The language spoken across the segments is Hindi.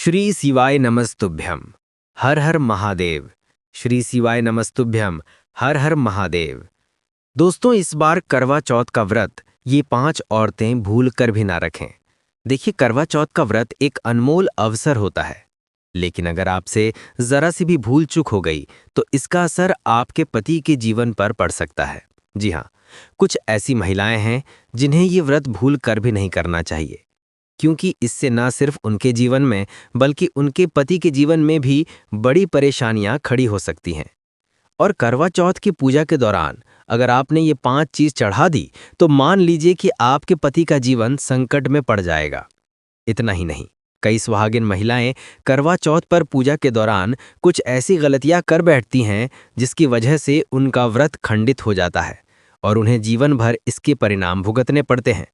श्री शिवाय नमस्तुभ्यम। हर हर महादेव। श्री शिवाय नमस्तुभ्यम। हर हर महादेव। दोस्तों, इस बार करवा चौथ का व्रत ये 5 औरतें भूल कर भी ना रखें। देखिए, करवा चौथ का व्रत एक अनमोल अवसर होता है, लेकिन अगर आपसे जरा सी भी भूल चूक हो गई तो इसका असर आपके पति के जीवन पर पड़ सकता है। जी हाँ, कुछ ऐसी महिलाएं हैं जिन्हें ये व्रत भूल कर भी नहीं करना चाहिए, क्योंकि इससे ना सिर्फ उनके जीवन में बल्कि उनके पति के जीवन में भी बड़ी परेशानियां खड़ी हो सकती हैं। और करवा चौथ की पूजा के दौरान अगर आपने ये 5 चीज चढ़ा दी तो मान लीजिए कि आपके पति का जीवन संकट में पड़ जाएगा। इतना ही नहीं, कई सुहागिन महिलाएं करवा चौथ पर पूजा के दौरान कुछ ऐसी गलतियां कर बैठती हैं जिसकी वजह से उनका व्रत खंडित हो जाता है और उन्हें जीवन भर इसके परिणाम भुगतने पड़ते हैं।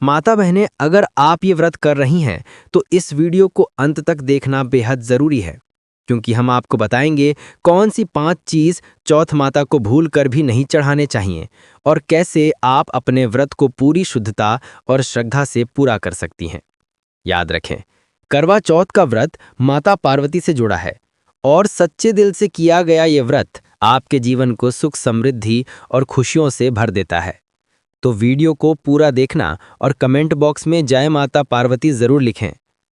माता बहनें, अगर आप ये व्रत कर रही हैं तो इस वीडियो को अंत तक देखना बेहद जरूरी है, क्योंकि हम आपको बताएंगे कौन सी 5 चीज चौथ माता को भूल कर भी नहीं चढ़ाने चाहिए और कैसे आप अपने व्रत को पूरी शुद्धता और श्रद्धा से पूरा कर सकती हैं। याद रखें, करवा चौथ का व्रत माता पार्वती से जुड़ा है और सच्चे दिल से किया गया ये व्रत आपके जीवन को सुख, समृद्धि और खुशियों से भर देता है। तो वीडियो को पूरा देखना और कमेंट बॉक्स में जय माता पार्वती जरूर लिखें।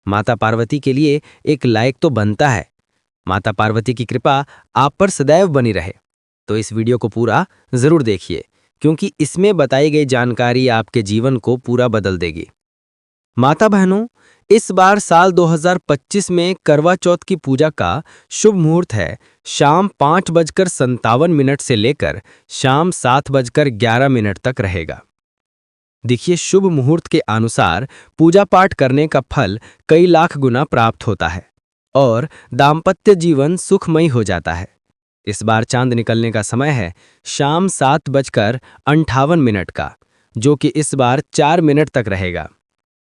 माता पार्वती के लिए एक लाइक तो बनता है। माता पार्वती की कृपा आप पर सदैव बनी रहे। तो इस वीडियो को पूरा जरूर देखिए, क्योंकि इसमें बताई गई जानकारी आपके जीवन को पूरा बदल देगी। माता बहनों, इस बार साल 2025 में करवा चौथ की पूजा का शुभ मुहूर्त है शाम 5:57 से लेकर शाम 7:11 तक रहेगा। देखिए, शुभ मुहूर्त के अनुसार पूजा पाठ करने का फल कई लाख गुना प्राप्त होता है और दाम्पत्य जीवन सुखमयी हो जाता है। इस बार चांद निकलने का समय है शाम 7:58 का, जो कि इस बार 4 मिनट तक रहेगा।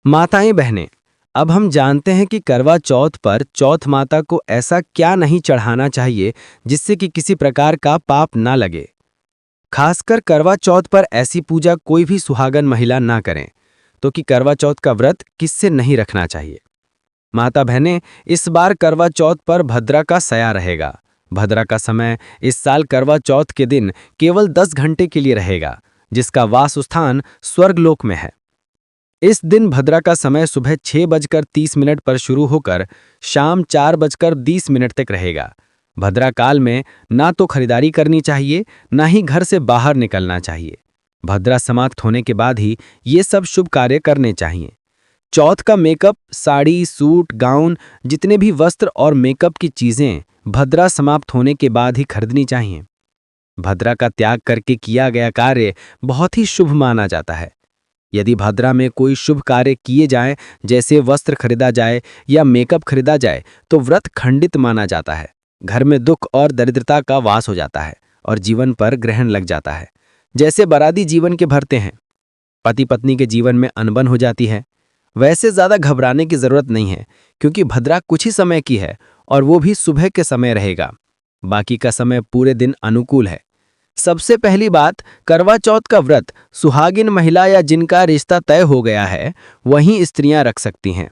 माताएं बहनें, अब हम जानते हैं कि करवा चौथ पर चौथ माता को ऐसा क्या नहीं चढ़ाना चाहिए जिससे कि किसी प्रकार का पाप ना लगे। खासकर करवा चौथ पर ऐसी पूजा कोई भी सुहागन महिला ना करें, तो कि करवा चौथ का व्रत किससे नहीं रखना चाहिए। माता बहनें, इस बार करवा चौथ पर भद्रा का सया रहेगा। भद्रा का समय इस साल करवा चौथ के दिन केवल 10 घंटे के लिए रहेगा, जिसका वास स्थान स्वर्गलोक में है। इस दिन भद्रा का समय सुबह 6:30 पर शुरू होकर शाम 4:20 तक रहेगा। भद्रा काल में ना तो खरीदारी करनी चाहिए, ना ही घर से बाहर निकलना चाहिए। भद्रा समाप्त होने के बाद ही ये सब शुभ कार्य करने चाहिए। चौथ का मेकअप, साड़ी, सूट, गाउन, जितने भी वस्त्र और मेकअप की चीजें भद्रा समाप्त होने के बाद ही खरीदनी चाहिए। भद्रा का त्याग करके किया गया कार्य बहुत ही शुभ माना जाता है। यदि भद्रा में कोई शुभ कार्य किए जाएं, जैसे वस्त्र खरीदा जाए या मेकअप खरीदा जाए, तो व्रत खंडित माना जाता है। घर में दुख और दरिद्रता का वास हो जाता है और जीवन पर ग्रहण लग जाता है, जैसे बरादी जीवन के भरते हैं। पति पत्नी के जीवन में अनबन हो जाती है। वैसे ज्यादा घबराने की जरूरत नहीं है, क्योंकि भद्रा कुछ ही समय की है और वो भी सुबह के समय रहेगा। बाकी का समय पूरे दिन अनुकूल है। सबसे पहली बात, करवा चौथ का व्रत सुहागिन महिला या जिनका रिश्ता तय हो गया है वहीं स्त्रियां रख सकती हैं।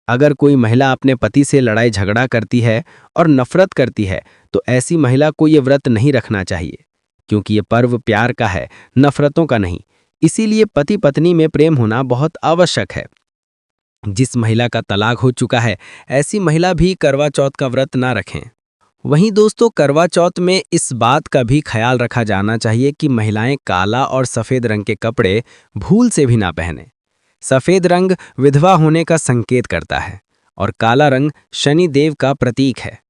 अगर कोई महिला अपने पति से लड़ाई झगड़ा करती है और नफरत करती है तो ऐसी महिला को ये व्रत नहीं रखना चाहिए, क्योंकि ये पर्व प्यार का है, नफरतों का नहीं। इसीलिए पति पत्नी में प्रेम होना बहुत आवश्यक है। जिस महिला का तलाक हो चुका है, ऐसी महिला भी करवा चौथ का व्रत ना रखें। वहीं दोस्तों, करवा चौथ में इस बात का भी ख्याल रखा जाना चाहिए कि महिलाएं काला और सफ़ेद रंग के कपड़े भूल से भी ना पहने। सफ़ेद रंग विधवा होने का संकेत करता है और काला रंग शनि देव का प्रतीक है।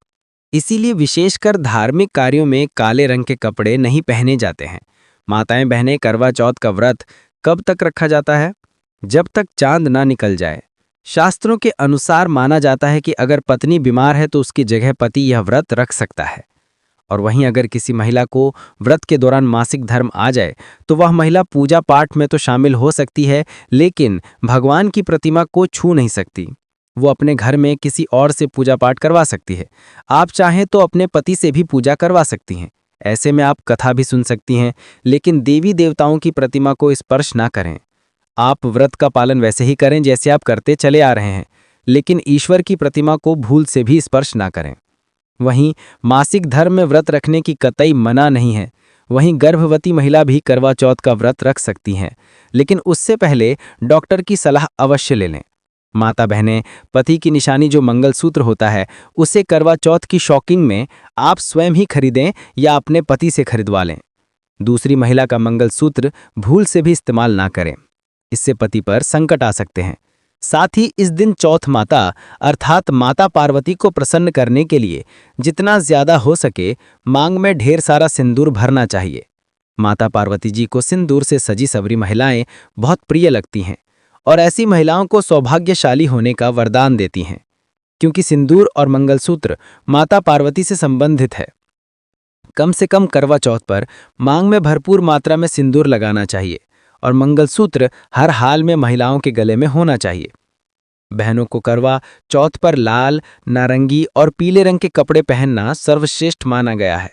इसीलिए विशेषकर धार्मिक कार्यों में काले रंग के कपड़े नहीं पहने जाते हैं। माताएं बहनें, करवा चौथ का व्रत कब तक रखा जाता है? जब तक चांद ना निकल जाए। शास्त्रों के अनुसार माना जाता है कि अगर पत्नी बीमार है तो उसकी जगह पति यह व्रत रख सकता है। और वहीं अगर किसी महिला को व्रत के दौरान मासिक धर्म आ जाए तो वह महिला पूजा पाठ में तो शामिल हो सकती है, लेकिन भगवान की प्रतिमा को छू नहीं सकती। वो अपने घर में किसी और से पूजा पाठ करवा सकती है। आप चाहें तो अपने पति से भी पूजा करवा सकती हैं। ऐसे में आप कथा भी सुन सकती हैं, लेकिन देवी देवताओं की प्रतिमा को स्पर्श ना करें। आप व्रत का पालन वैसे ही करें जैसे आप करते चले आ रहे हैं। लेकिन ईश्वर की प्रतिमा को भूल से भी स्पर्श ना करें। वहीं मासिक धर्म में व्रत रखने की कतई मना नहीं है। वहीं गर्भवती महिला भी करवा चौथ का व्रत रख सकती हैं, लेकिन उससे पहले डॉक्टर की सलाह अवश्य ले लें। माता बहनें, पति की निशानी जो मंगलसूत्र होता है, उसे करवा चौथ की शॉकिंग में आप स्वयं ही खरीदें या अपने पति से खरीदवा लें। दूसरी महिला का मंगलसूत्र भूल से भी इस्तेमाल ना करें, इससे पति पर संकट आ सकते हैं। साथ ही इस दिन चौथ माता अर्थात माता पार्वती को प्रसन्न करने के लिए जितना ज्यादा हो सके मांग में ढेर सारा सिंदूर भरना चाहिए। माता पार्वती जी को सिंदूर से सजी सवरी महिलाएं बहुत प्रिय लगती हैं और ऐसी महिलाओं को सौभाग्यशाली होने का वरदान देती हैं, क्योंकि सिंदूर और मंगलसूत्र माता पार्वती से संबंधित है। कम से कम करवा चौथ पर मांग में भरपूर मात्रा में सिंदूर लगाना चाहिए और मंगलसूत्र हर हाल में महिलाओं के गले में होना चाहिए। बहनों को करवा चौथ पर लाल, नारंगी और पीले रंग के कपड़े पहनना सर्वश्रेष्ठ माना गया है।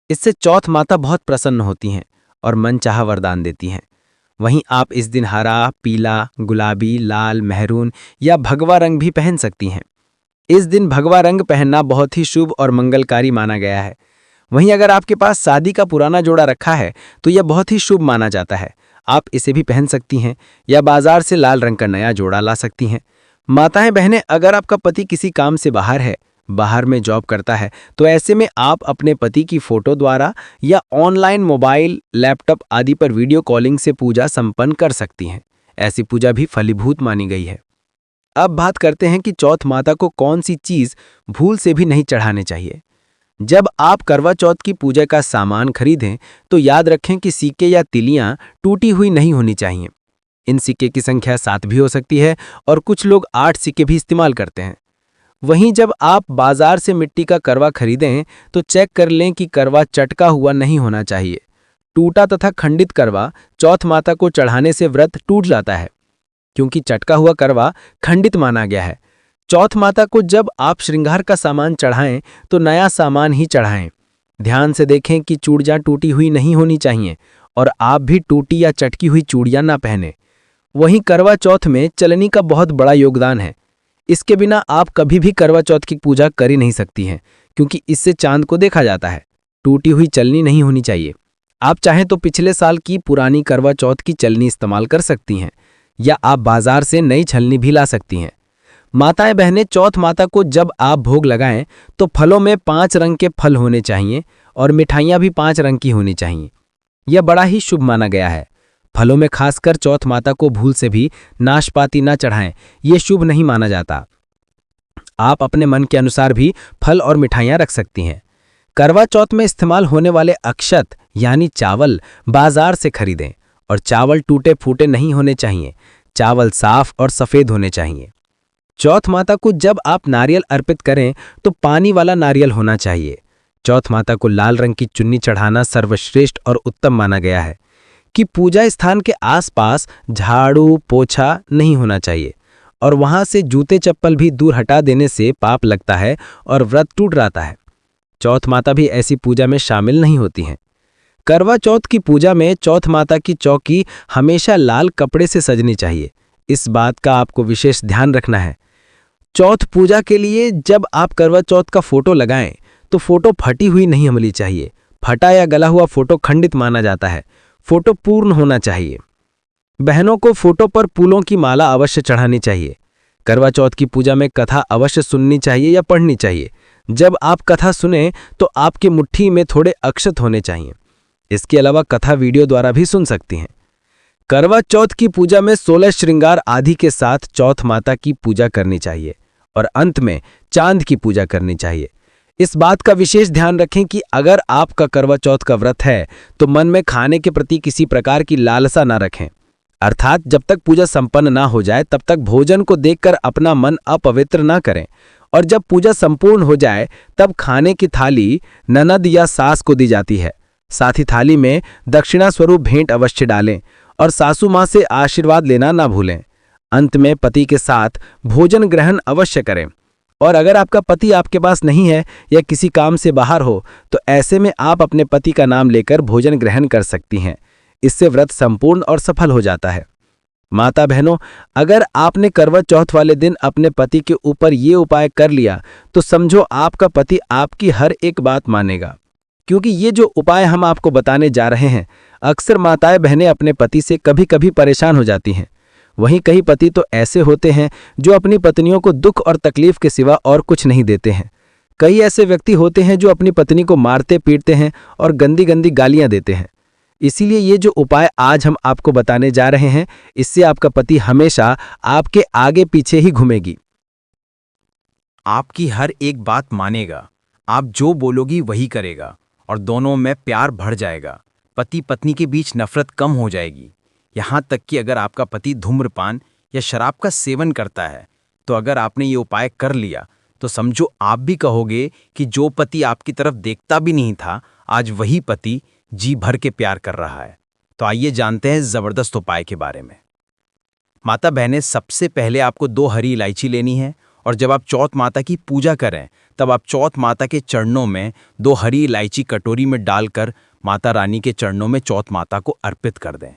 इससे चौथ माता बहुत प्रसन्न होती हैं और मनचाहा वरदान देती हैं। वहीं आप इस दिन हरा, पीला, गुलाबी, लाल, मेहरून या भगवा रंग भी पहन सकती हैं। इस दिन भगवा रंग पहनना बहुत ही शुभ और मंगलकारी माना गया है। वहीं अगर आपके पास शादी का पुराना जोड़ा रखा है तो यह बहुत ही शुभ माना जाता है। आप इसे भी पहन सकती हैं या बाजार से लाल रंग का नया जोड़ा ला सकती हैं। माताएं बहनें, अगर आपका पति किसी काम से बाहर है, बाहर में जॉब करता है, तो ऐसे में आप अपने पति की फोटो द्वारा या ऑनलाइन मोबाइल, लैपटॉप आदि पर वीडियो कॉलिंग से पूजा संपन्न कर सकती हैं। ऐसी पूजा भी फलीभूत मानी गई है। अब बात करते हैं कि चौथ माता को कौन सी चीज भूल से भी नहीं चढ़ाने चाहिए। जब आप करवा चौथ की पूजा का सामान खरीदें तो याद रखें कि सिक्के या तिलियां टूटी हुई नहीं होनी चाहिए। इन सिक्के की संख्या 7 भी हो सकती है और कुछ लोग 8 सिक्के भी इस्तेमाल करते हैं। वहीं जब आप बाजार से मिट्टी का करवा खरीदें तो चेक कर लें कि करवा चटका हुआ नहीं होना चाहिए। टूटा तथा खंडित करवा चौथ माता को चढ़ाने से व्रत टूट जाता है, क्योंकि चटका हुआ करवा खंडित माना गया है। चौथ माता को जब आप श्रृंगार का सामान चढ़ाएं तो नया सामान ही चढ़ाएं। ध्यान से देखें कि चूड़ियां टूटी हुई नहीं होनी चाहिए और आप भी टूटी या चटकी हुई चूड़ियां ना पहने। वहीं करवा चौथ में चलनी का बहुत बड़ा योगदान है। इसके बिना आप कभी भी करवा चौथ की पूजा कर ही नहीं सकती हैं, क्योंकि इससे चांद को देखा जाता है। टूटी हुई चलनी नहीं होनी चाहिए। आप चाहें तो पिछले साल की पुरानी करवा चौथ की चलनी इस्तेमाल कर सकती हैं या आप बाजार से नई छलनी भी ला सकती हैं। माताएं बहनें, चौथ माता को जब आप भोग लगाएं तो फलों में 5 रंग के फल होने चाहिए और मिठाइयां भी 5 रंग की होनी चाहिए। यह बड़ा ही शुभ माना गया है। फलों में खासकर चौथ माता को भूल से भी नाशपाती न चढ़ाएं, यह शुभ नहीं माना जाता। आप अपने मन के अनुसार भी फल और मिठाइयां रख सकती हैं। करवा चौथ में इस्तेमाल होने वाले अक्षत यानी चावल बाजार से खरीदें और चावल टूटे फूटे नहीं होने चाहिए। चावल साफ और सफेद होने चाहिए। चौथ माता को जब आप नारियल अर्पित करें तो पानी वाला नारियल होना चाहिए। चौथ माता को लाल रंग की चुन्नी चढ़ाना सर्वश्रेष्ठ और उत्तम माना गया है कि पूजा स्थान के आसपास झाड़ू पोछा नहीं होना चाहिए और वहां से जूते चप्पल भी दूर हटा देने से पाप लगता है और व्रत टूट जाता है। चौथ माता भी ऐसी पूजा में शामिल नहीं होती हैं। करवा चौथ की पूजा में चौथ माता की चौकी हमेशा लाल कपड़े से सजनी चाहिए। इस बात का आपको विशेष ध्यान रखना है। चौथ पूजा के लिए जब आप करवा चौथ का फोटो लगाएं तो फोटो फटी हुई नहीं होनी चाहिए। फटा या गला हुआ फोटो खंडित माना जाता है। फोटो पूर्ण होना चाहिए। बहनों को फोटो पर फूलों की माला अवश्य चढ़ानी चाहिए। करवा चौथ की पूजा में कथा अवश्य सुननी चाहिए या पढ़नी चाहिए। जब आप कथा सुने तो आपकी मुट्ठी में थोड़े अक्षत होने चाहिए। इसके अलावा कथा वीडियो द्वारा भी सुन सकती हैं। करवा चौथ की पूजा में 16 श्रृंगार आदि के साथ चौथ माता की पूजा करनी चाहिए और अंत में चांद की पूजा करनी चाहिए। इस बात का विशेष ध्यान रखें कि अगर आपका करवा चौथ का व्रत है तो मन में खाने के प्रति किसी प्रकार की लालसा ना रखें। अर्थात जब तक पूजा संपन्न ना हो जाए तब तक भोजन को देखकर अपना मन अपवित्र ना करें और जब पूजा संपूर्ण हो जाए तब खाने की थाली ननद या सास को दी जाती है। साथ ही थाली में दक्षिणा स्वरूप भेंट अवश्य डालें और सासू मां से आशीर्वाद लेना ना भूलें। अंत में पति के साथ भोजन ग्रहण अवश्य करें और अगर आपका पति आपके पास नहीं है या किसी काम से बाहर हो तो ऐसे में आप अपने पति का नाम लेकर भोजन ग्रहण कर सकती हैं। इससे व्रत संपूर्ण और सफल हो जाता है। माता बहनों, अगर आपने करवा चौथ वाले दिन अपने पति के ऊपर ये उपाय कर लिया तो समझो आपका पति आपकी हर एक बात मानेगा। क्योंकि ये जो उपाय हम आपको बताने जा रहे हैं, अक्सर माताएं बहनें अपने पति से कभी कभी परेशान हो जाती हैं। वहीं कई पति तो ऐसे होते हैं जो अपनी पत्नियों को दुख और तकलीफ के सिवा और कुछ नहीं देते हैं। कई ऐसे व्यक्ति होते हैं जो अपनी पत्नी को मारते पीटते हैं और गंदी गंदी गालियां देते हैं। इसीलिए ये जो उपाय आज हम आपको बताने जा रहे हैं, इससे आपका पति हमेशा आपके आगे पीछे ही घूमेगी। आपकी हर एक बात मानेगा, आप जो बोलोगी वही करेगा और दोनों में प्यार बढ़ जाएगा। पति पत्नी के बीच नफरत कम हो जाएगी। यहाँ तक कि अगर आपका पति धूम्रपान या शराब का सेवन करता है तो अगर आपने ये उपाय कर लिया तो समझो आप भी कहोगे कि जो पति आपकी तरफ देखता भी नहीं था, आज वही पति जी भर के प्यार कर रहा है। तो आइए जानते हैं जबरदस्त उपाय के बारे में। माता बहनें, सबसे पहले आपको 2 हरी इलायची लेनी है और जब आप चौथ माता की पूजा करें तब आप चौथ माता के चरणों में 2 हरी इलायची कटोरी में डालकर माता रानी के चरणों में चौथ माता को अर्पित कर दें।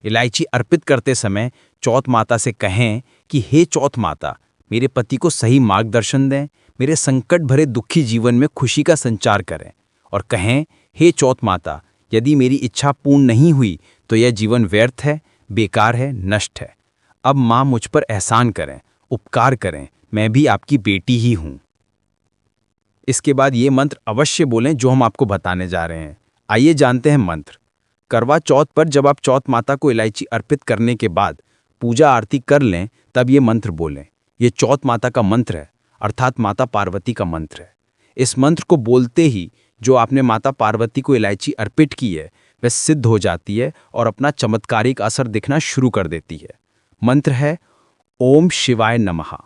इलायची अर्पित करते समय चौथ माता से कहें कि हे चौथ माता, मेरे पति को सही मार्गदर्शन दें, मेरे संकट भरे दुखी जीवन में खुशी का संचार करें। और कहें, हे चौथ माता, यदि मेरी इच्छा पूर्ण नहीं हुई तो यह जीवन व्यर्थ है, बेकार है, नष्ट है। अब माँ मुझ पर एहसान करें, उपकार करें, मैं भी आपकी बेटी ही हूँ। इसके बाद ये मंत्र अवश्य बोलें जो हम आपको बताने जा रहे हैं। आइए जानते हैं मंत्र। करवा चौथ पर जब आप चौथ माता को इलायची अर्पित करने के बाद पूजा आरती कर लें तब ये मंत्र बोलें। ये चौथ माता का मंत्र है, अर्थात माता पार्वती का मंत्र है। इस मंत्र को बोलते ही जो आपने माता पार्वती को इलायची अर्पित की है वह सिद्ध हो जाती है और अपना चमत्कारिक असर दिखना शुरू कर देती है। मंत्र है ओम शिवाय नमः,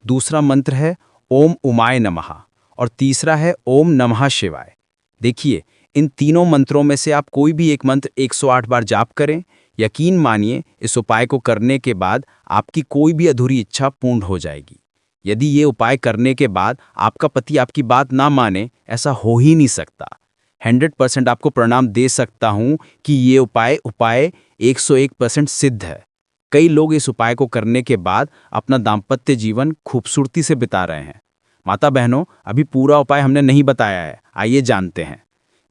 दूसरा मंत्र है ओम उमाय नमः और तीसरा है ओम नमः शिवाय। देखिए, इन तीनों मंत्रों में से आप कोई भी एक मंत्र 108 बार जाप करें। यकीन मानिए, इस उपाय को करने के बाद आपकी कोई भी अधूरी इच्छा पूर्ण हो जाएगी। यदि ये उपाय करने के बाद आपका पति आपकी बात ना माने, ऐसा हो ही नहीं सकता। 100% आपको प्रणाम दे सकता हूं कि ये उपाय 101% सिद्ध है। कई लोग इस उपाय को करने के बाद अपना दाम्पत्य जीवन खूबसूरती से बिता रहे हैं। माता बहनों, अभी पूरा उपाय हमने नहीं बताया है, आइए जानते हैं।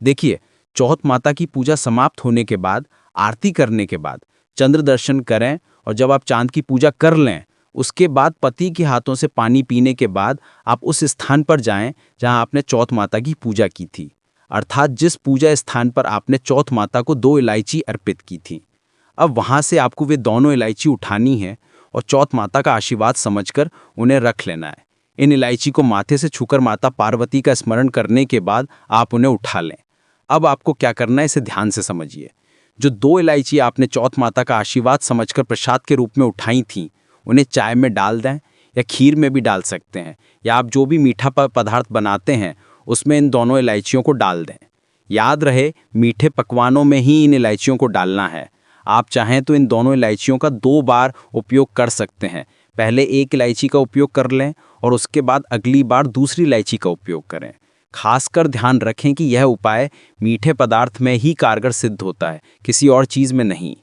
देखिए, चौथ माता की पूजा समाप्त होने के बाद, आरती करने के बाद चंद्र दर्शन करें और जब आप चांद की पूजा कर लें उसके बाद पति के हाथों से पानी पीने के बाद आप उस स्थान पर जाएं जहां आपने चौथ माता की पूजा की थी, अर्थात जिस पूजा स्थान पर आपने चौथ माता को 2 इलायची अर्पित की थी। अब वहां से आपको वे दोनों इलायची उठानी है और चौथ माता का आशीर्वाद समझकर उन्हें रख लेना है। इन इलायची को माथे से छूकर माता पार्वती का स्मरण करने के बाद आप उन्हें उठा लें। अब आपको क्या करना है, इसे ध्यान से समझिए। जो 2 इलायची आपने चौथ माता का आशीर्वाद समझकर प्रसाद के रूप में उठाई थीं, उन्हें चाय में डाल दें या खीर में भी डाल सकते हैं, या आप जो भी मीठा पदार्थ बनाते हैं उसमें इन दोनों इलायचियों को डाल दें। याद रहे, मीठे पकवानों में ही इन इलायचियों को डालना है। आप चाहें तो इन दोनों इलायचियों का 2 बार उपयोग कर सकते हैं। पहले एक इलायची का उपयोग कर लें और उसके बाद अगली बार दूसरी इलायची का उपयोग करें। खासकर ध्यान रखें कि यह उपाय मीठे पदार्थ में ही कारगर सिद्ध होता है, किसी और चीज़ में नहीं।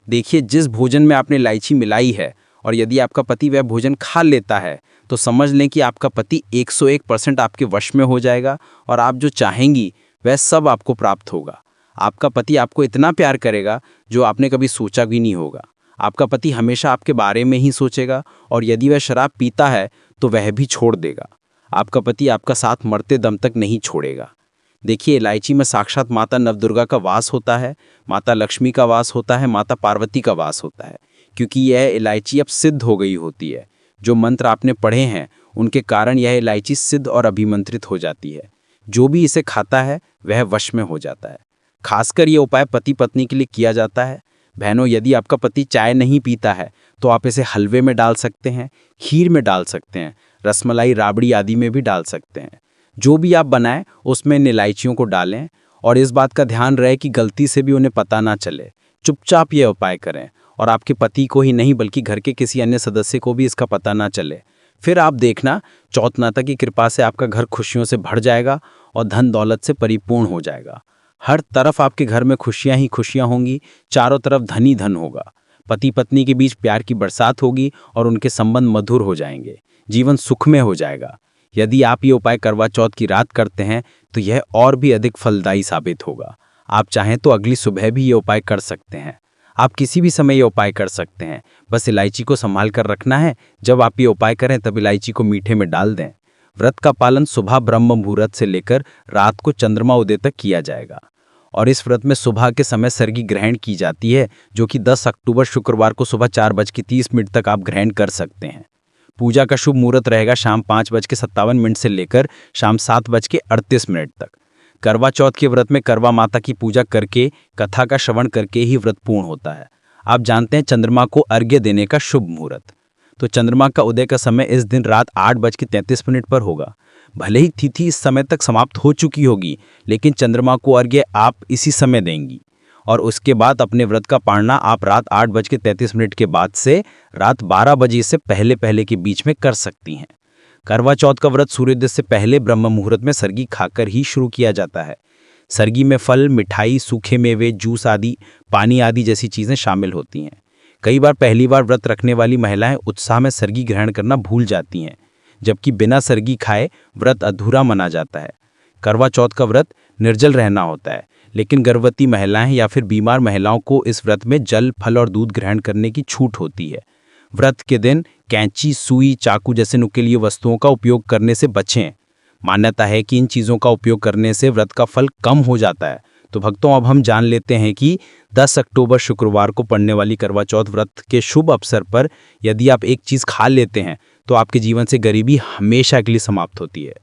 देखिए, जिस भोजन में आपने इलायची मिलाई है और यदि आपका पति वह भोजन खा लेता है तो समझ लें कि आपका पति 101% आपके वश में हो जाएगा और आप जो चाहेंगी वह सब आपको प्राप्त होगा। आपका पति आपको इतना प्यार करेगा जो आपने कभी सोचा भी नहीं होगा। आपका पति हमेशा आपके बारे में ही सोचेगा और यदि वह शराब पीता है तो वह भी छोड़ देगा। आपका पति आपका साथ मरते दम तक नहीं छोड़ेगा। देखिए, इलायची में साक्षात माता नवदुर्गा का वास होता है, माता लक्ष्मी का वास होता है, माता पार्वती का वास होता है। क्योंकि यह इलायची अब सिद्ध हो गई होती है। जो मंत्र आपने पढ़े हैं उनके कारण यह इलायची सिद्ध और अभिमंत्रित हो जाती है। जो भी इसे खाता है वह वश में हो जाता है। खासकर ये उपाय पति पत्नी के लिए किया जाता है। बहनों, यदि आपका पति चाय नहीं पीता है तो आप इसे हलवे में डाल सकते हैं, खीर में डाल सकते हैं, रसमलाई, राबड़ी आदि में भी डाल सकते हैं। जो भी आप बनाएं उसमें इन इलायचियों को डालें और इस बात का ध्यान रहे कि गलती से भी उन्हें पता ना चले। चुपचाप ये उपाय करें और आपके पति को ही नहीं बल्कि घर के किसी अन्य सदस्य को भी इसका पता ना चले। फिर आप देखना, चौथ माता की कृपा से आपका घर खुशियों से भर जाएगा और धन दौलत से परिपूर्ण हो जाएगा। हर तरफ आपके घर में खुशियां ही खुशियां होंगी, चारों तरफ धन ही धन होगा। पति पत्नी के बीच प्यार की बरसात होगी और उनके संबंध मधुर हो जाएंगे, जीवन सुखमय हो जाएगा। यदि आप ये उपाय करवा चौथ की रात करते हैं तो यह और भी अधिक फलदायी साबित होगा। आप चाहें तो अगली सुबह भी ये उपाय कर सकते हैं। आप किसी भी समय ये उपाय कर सकते हैं, बस इलायची को संभाल कर रखना है। जब आप ये उपाय करें तब इलायची को मीठे में डाल दें। व्रत का पालन सुबह ब्रह्म मुहूर्त से लेकर रात को चंद्रमा उदय तक किया जाएगा और इस व्रत में सुबह के समय सर्गी ग्रहण की जाती है, जो कि 10 अक्टूबर शुक्रवार को सुबह 4:30 तक आप ग्रहण कर सकते हैं। पूजा का शुभ मुहूर्त रहेगा शाम 5:57 से लेकर शाम 7:38 तक। करवा चौथ के व्रत में करवा माता की पूजा करके, कथा का श्रवण करके ही व्रत पूर्ण होता है। आप जानते हैं चंद्रमा को अर्घ्य देने का शुभ मुहूर्त, तो चंद्रमा का उदय का समय इस दिन रात 8:33 पर होगा। भले ही तिथि इस समय तक समाप्त हो चुकी होगी, लेकिन चंद्रमा को अर्घ्य आप इसी समय देंगी और उसके बाद अपने व्रत का पारणा आप रात 8:33 के बाद से रात 12 बजे से पहले के बीच में कर सकती हैं। करवा चौथ का व्रत सूर्योदय से पहले ब्रह्म मुहूर्त में सर्गी खाकर ही शुरू किया जाता है। सर्गी में फल, मिठाई, सूखे मेवे, जूस आदि, पानी आदि जैसी चीज़ें शामिल होती हैं। कई बार पहली बार व्रत रखने वाली महिलाएं उत्साह में सर्गी ग्रहण करना भूल जाती हैं, जबकि बिना सर्गी खाए व्रत अधूरा माना जाता है। करवा चौथ का व्रत निर्जल रहना होता है, लेकिन गर्भवती महिलाएं या फिर बीमार महिलाओं को इस व्रत में जल, फल और दूध ग्रहण करने की छूट होती है। व्रत के दिन कैंची, सुई, चाकू जैसे नुकीली वस्तुओं का उपयोग करने से बचें। मान्यता है कि इन चीज़ों का उपयोग करने से व्रत का फल कम हो जाता है। तो भक्तों, अब हम जान लेते हैं कि 10 अक्टूबर शुक्रवार को पड़ने वाली करवा चौथ व्रत के शुभ अवसर पर यदि आप एक चीज़ खा लेते हैं तो आपके जीवन से गरीबी हमेशा के लिए समाप्त होती है।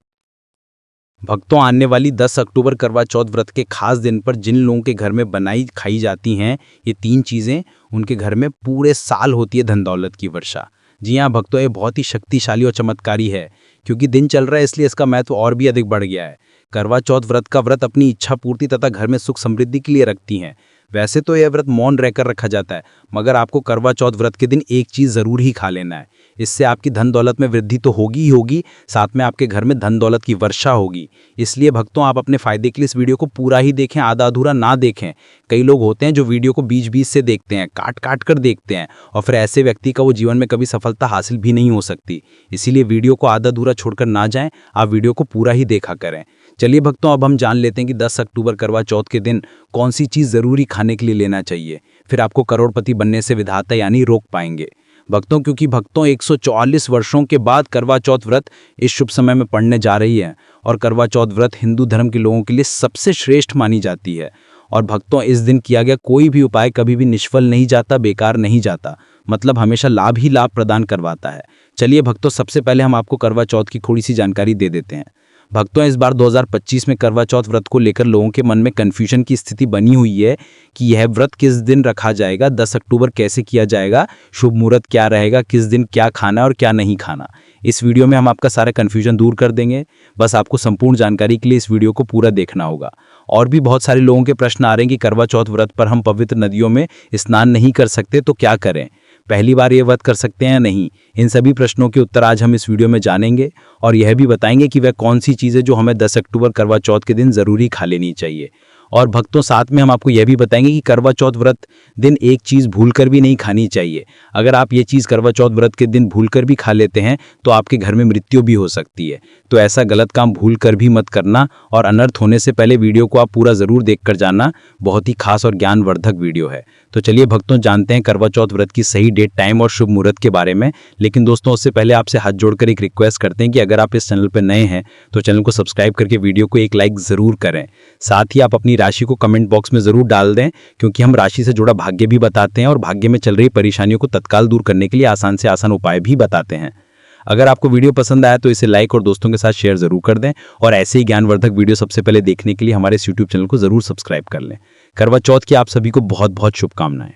भक्तों, आने वाली 10 अक्टूबर करवा चौथ व्रत के खास दिन पर जिन लोगों के घर में बनाई खाई जाती हैं ये 3 चीज़ें, उनके घर में पूरे साल होती है धन दौलत की वर्षा। जी हाँ भक्तों, ये बहुत ही शक्तिशाली और चमत्कारी है, क्योंकि दिन चल रहा है इसलिए इसका महत्व और भी अधिक बढ़ गया है। करवा चौथ व्रत का व्रत अपनी इच्छा पूर्ति तथा घर में सुख समृद्धि के लिए रखती हैं। वैसे तो यह व्रत मौन रहकर रखा जाता है, मगर आपको करवा चौथ व्रत के दिन एक चीज़ ज़रूर ही खा लेना है। इससे आपकी धन दौलत में वृद्धि तो होगी ही होगी, साथ में आपके घर में धन दौलत की वर्षा होगी। इसलिए भक्तों, आप अपने फायदे के लिए इस वीडियो को पूरा ही देखें, आधा अधूरा ना देखें। कई लोग होते हैं जो वीडियो को बीच से देखते हैं, काट कर देखते हैं, और फिर ऐसे व्यक्ति का वो जीवन में कभी सफलता हासिल भी नहीं हो सकती। इसीलिए वीडियो को आधा अधूरा छोड़कर ना जाएं, आप वीडियो को पूरा ही देखा करें। चलिए भक्तों, अब हम जान लेते हैं कि 10 अक्टूबर करवा चौथ के दिन कौन सी चीज़ ज़रूरी खाने के लिए लेना चाहिए, फिर आपको करोड़पति बनने से विधाता यानी रोक पाएंगे। भक्तों, क्योंकि भक्तों 144 वर्षों के बाद करवा चौथ व्रत इस शुभ समय में पड़ने जा रही है और करवा चौथ व्रत हिंदू धर्म के लोगों के लिए सबसे श्रेष्ठ मानी जाती है। और भक्तों, इस दिन किया गया कोई भी उपाय कभी भी निष्फल नहीं जाता, बेकार नहीं जाता, मतलब हमेशा लाभ ही लाभ प्रदान करवाता है। चलिए भक्तों, सबसे पहले हम आपको करवा चौथ की थोड़ी सी जानकारी दे देते हैं। भक्तों, इस बार 2025 में करवा चौथ व्रत को लेकर लोगों के मन में कन्फ्यूजन की स्थिति बनी हुई है कि यह व्रत किस दिन रखा जाएगा, 10 अक्टूबर कैसे किया जाएगा, शुभ मुहूर्त क्या रहेगा, किस दिन क्या खाना और क्या नहीं खाना। इस वीडियो में हम आपका सारा कन्फ्यूजन दूर कर देंगे। बस आपको संपूर्ण जानकारी के लिए इस वीडियो को पूरा देखना होगा। और भी बहुत सारे लोगों के प्रश्न आ रहे हैं कि करवा चौथ व्रत पर हम पवित्र नदियों में स्नान नहीं कर सकते तो क्या करें, पहली बार ये व्रत कर सकते हैं या नहीं। इन सभी प्रश्नों के उत्तर आज हम इस वीडियो में जानेंगे और यह भी बताएंगे कि वह कौन सी चीज़ें जो हमें 10 अक्टूबर करवा चौथ के दिन ज़रूरी खा लेनी चाहिए। और भक्तों, साथ में हम आपको यह भी बताएंगे कि करवा चौथ व्रत दिन एक चीज़ भूलकर भी नहीं खानी चाहिए। अगर आप ये चीज़ करवा चौथ व्रत के दिन भूलकर भी खा लेते हैं तो आपके घर में मृत्यु भी हो सकती है। तो ऐसा गलत काम भूलकर भी मत करना और अनर्थ होने से पहले वीडियो को आप पूरा ज़रूर देखकर जाना। बहुत ही खास और ज्ञानवर्धक वीडियो है। तो चलिए भक्तों, जानते हैं करवा चौथ व्रत की सही डेट, टाइम और शुभ मुहूर्त के बारे में। लेकिन दोस्तों, उससे पहले आपसे हाथ जोड़कर एक रिक्वेस्ट करते हैं कि अगर आप इस चैनल पर नए हैं तो चैनल को सब्सक्राइब करके वीडियो को एक लाइक ज़रूर करें। साथ ही आप अपनी राशि को कमेंट बॉक्स में ज़रूर डाल दें, क्योंकि हम राशि से जुड़ा भाग्य भी बताते हैं और भाग्य में चल रही परेशानियों को तत्काल दूर करने के लिए आसान से आसान उपाय भी बताते हैं। अगर आपको वीडियो पसंद आया तो इसे लाइक और दोस्तों के साथ शेयर जरूर कर दें और ऐसे ही ज्ञानवर्धक वीडियो सबसे पहले देखने के लिए हमारे इस YouTube चैनल को जरूर सब्सक्राइब कर लें। करवा चौथ की आप सभी को बहुत बहुत शुभकामनाएं।